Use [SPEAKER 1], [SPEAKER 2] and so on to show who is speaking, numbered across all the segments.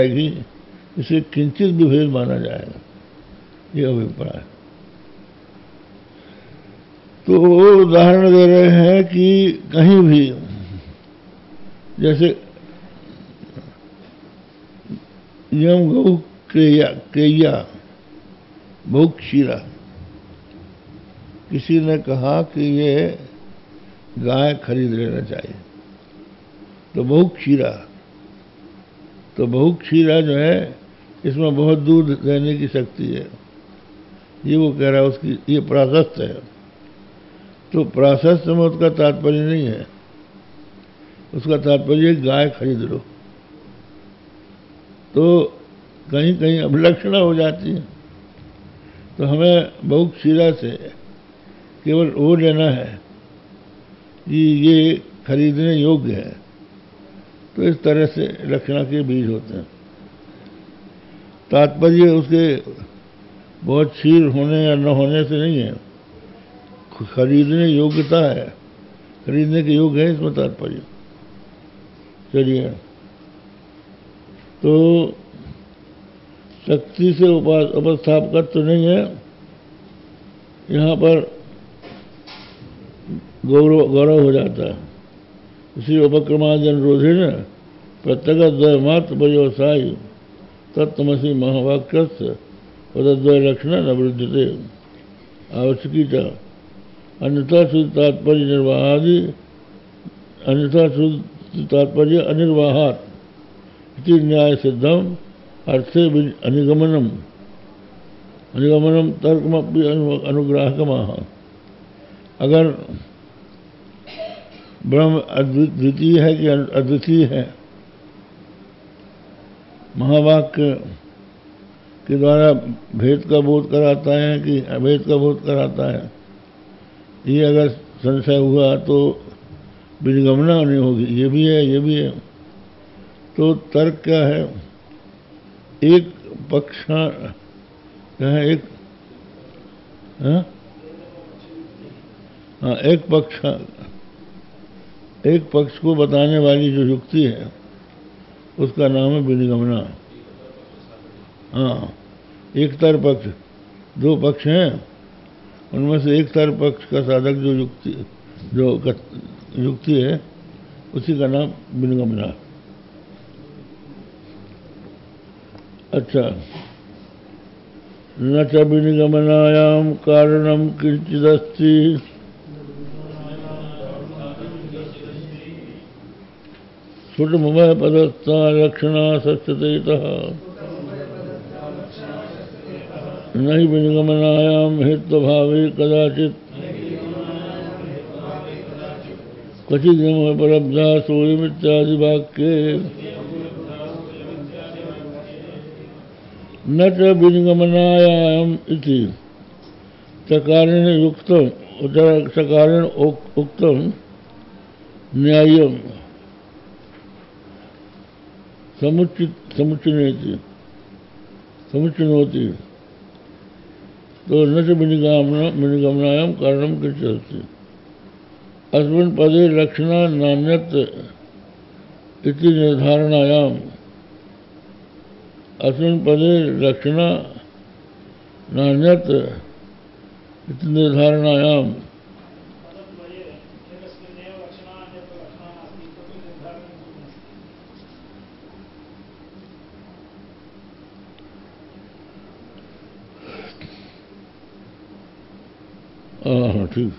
[SPEAKER 1] जाएगी, इसे किंचित भी भेद माना जाएगा, ये अभिप्राय। तो उदाहरण दे रहे हैं कि कहीं भी जैसे यम गौ क्रिया बहुत क्षीरा, किसी ने कहा कि ये गाय खरीद लेना चाहिए, तो बहुत क्षीरा, तो बहुत क्षीरा जो है इसमें बहुत दूध देने की शक्ति है, ये वो कह रहा है, उसकी ये प्राशस्त है। तो प्राशस्त में उसका तात्पर्य नहीं है, उसका तात्पर्य गाय खरीद लो। तो कहीं कहीं अवलक्षणा हो जाती है, तो हमें बहुत क्षीरा से केवल वो लेना है कि ये खरीदने योग्य है। तो इस तरह से लक्षणा के बीज होते हैं। तात्पर्य उसके बहुत क्षीर होने या न होने से नहीं है, खरीदने योग्यता है, खरीदने के योग्य है, इसमें तात्पर्य। चलिए, तो शक्ति से उपस्थापक तो नहीं है यहाँ पर, गौरव हो जाता है। इसी उपक्रमादि अनुरोधे न प्रत्येक द्वय मात्र पर्यवसायी तत्तमसी महावाक्य पदद्वय लक्षण न वृद्धते आवश्यकीता अन्यथा शुद्ध तात्पर्य निर्वाहादि, अन्यथा शुद्ध तात्पर्य अनिर्वाहात इति न्याय सिद्धम अर्थे अनिगमनम तर्कमपि अनुग्राहकमाह। अगर ब्रह्म अद्वितीय है कि अद्वितीय है, महावाक्य के द्वारा भेद का बोध कराता है कि अभेद का बोध कराता है, ये अगर संशय हुआ तो विनिगमना नहीं होगी, ये भी है ये भी है। तो तर्क क्या है, एक पक्ष क्या है, एक पक्ष को बताने वाली जो युक्ति है उसका नाम है विनिगमना। हाँ, एक तर पक्ष, दो पक्ष हैं, उनमें से एक तर पक्ष का साधक जो युक्ति है उसी का नाम विनिगमना। अच्छा, न च विनिगमनायाम कारणम किंचिदस्ति सुटमय पदस्था लक्षणा सच्यतेतः न हि विनिगमनायाम हेत्वभावे कदाचित् क्वचिदपलब्धा सोयमित्यादि वाक्ये न च विनिगमनायाम इति चकारेण युक्तम चकारेण उक्तम न्याय्यम समुच्चनोति तो न च विनिगमनायाम कारणम किंचिदस्ति अस्मिन् पदे लक्षणा नान्यत् इति निर्धारणायाम अस्मिन् पदे लक्षणा नान्यत् इति निर्धारणायाम ठीक।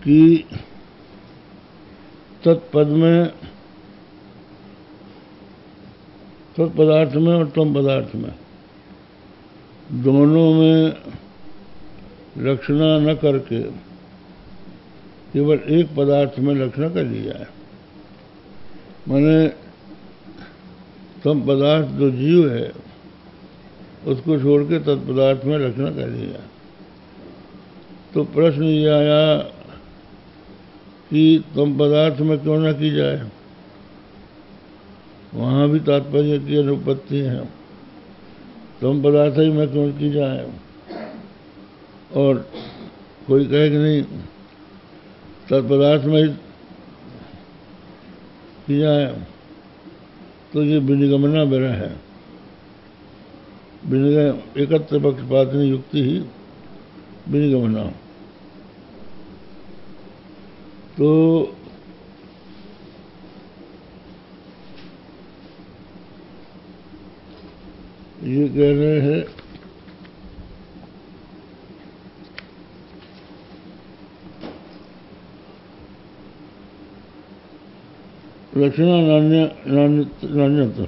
[SPEAKER 1] कि तत्पद में, तत्पदार्थ में और तम पदार्थ में दोनों में लक्षणा न करके केवल एक पदार्थ में लक्षणा कर ली जाए। माने तम पदार्थ जो जीव है उसको छोड़ के तत्पदार्थ में लक्षणा कर ली जाए। तो प्रश्न ये आया कि तुम पदार्थ में क्यों न की जाए, वहाँ भी तात्पर्य की अनुपत्ति है। तुम पदार्थ ही में क्यों की जाए, और कोई कहे कि नहीं तत्पदार्थ में ही की जाए, तो ये विनिगमना विरह है। एकत्र पक्षपातनी युक्ति ही विनिगमना। तो ये कह रहे हैं लक्षणा नान्यता,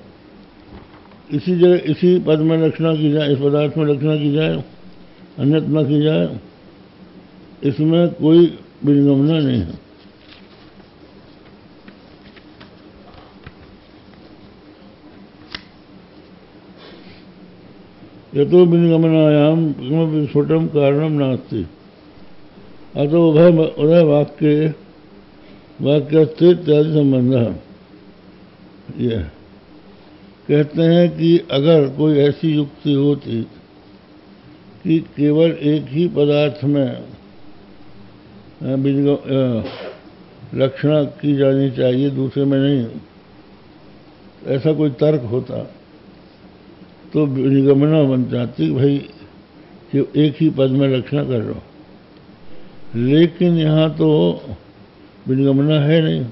[SPEAKER 1] इसी जगह इसी पद में लक्षणा की जाए, इस पदार्थ में लक्षणा की जाए, अन्यत न की जाए, इसमें कोई विनिगमना नहीं है। यतो विनिगमनायाम किमपि स्फुटं कारणं नास्ति, अतो उभय वाक्यस्थ इत्यादि संबंध। ये कहते हैं कि अगर कोई ऐसी युक्ति होती कि केवल एक ही पदार्थ में लक्षणा की जानी चाहिए, दूसरे में नहीं, ऐसा कोई तर्क होता तो विनिगमना बन जाती भाई कि एक ही पद में लक्षणा कर लो। लेकिन यहाँ तो विनिगमना है नहीं,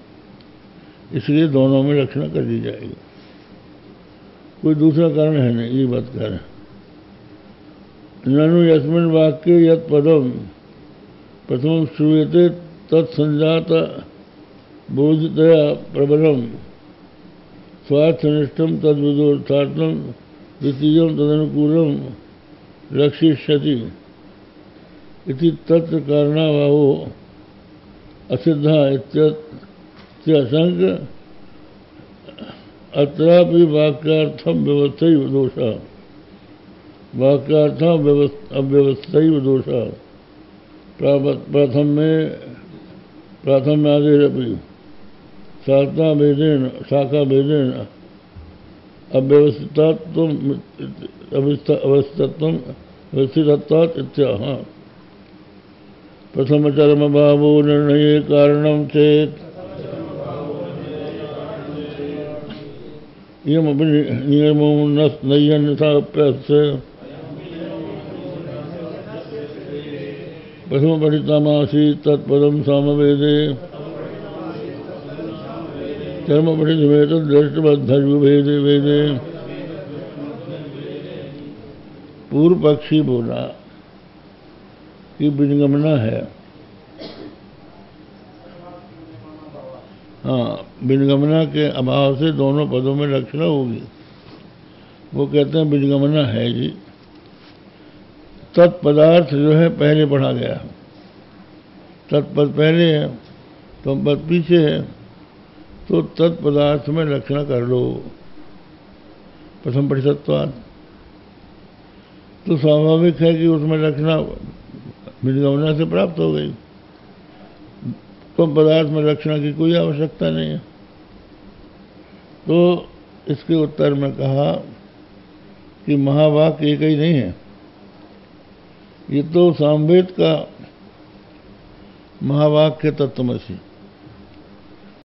[SPEAKER 1] इसलिए दोनों में लक्षणा कर दी जाएगी, कोई दूसरा कारण है नहीं, ये बात कह रहे हैं। ननु यस्मिन् वाक्ये यत् पदम प्रथम श्रूयते तत्संजात बोधतया प्रबलम स्वार्थनिष्ठम तद्विदोर्थार्थम द्वितीयं तदनुकूलम लक्षिष्यति इति तत्र कारणाभावो असिद्धा इत्यशंक अत्रापि वाक्यार्थम व्यवस्थैव दोषः, वाक्यार्थम अव्यवस्थैव दोषः प्राथम्यादेरपि शाखा भेदेन अवस्थितत्वात् इत्याह। प्रथमचरम भावो निर्णये कारणं चेत् इयमपि नियमो नय्यन्यथाप्यस्य प्रथम पठितमासीत् तत्पदं सामवेदे कर्म पठितमेतद् दृष्टबद्धयुर्वेदे वेदे। पूर्व पक्षी बोला कि विनिगमना है। हाँ, विनिगमना के अभाव से दोनों पदों में लक्षणा होगी। वो कहते हैं विनिगमना है जी। तत्पदार्थ जो है पहले पढ़ा गया, तत्पद पहले है तो पद पीछे है, तो तत्पदार्थ में लक्षणा कर लो प्रथम पठितत्वात्। तो स्वाभाविक है कि उसमें लक्षणा विनिगमना से प्राप्त हो गई, तो पदार्थ में लक्षणा की कोई आवश्यकता नहीं है। तो इसके उत्तर में कहा कि महावाक्य एक ही नहीं है, ये तो सामवेद का महावाक्य तत्त्वमसि,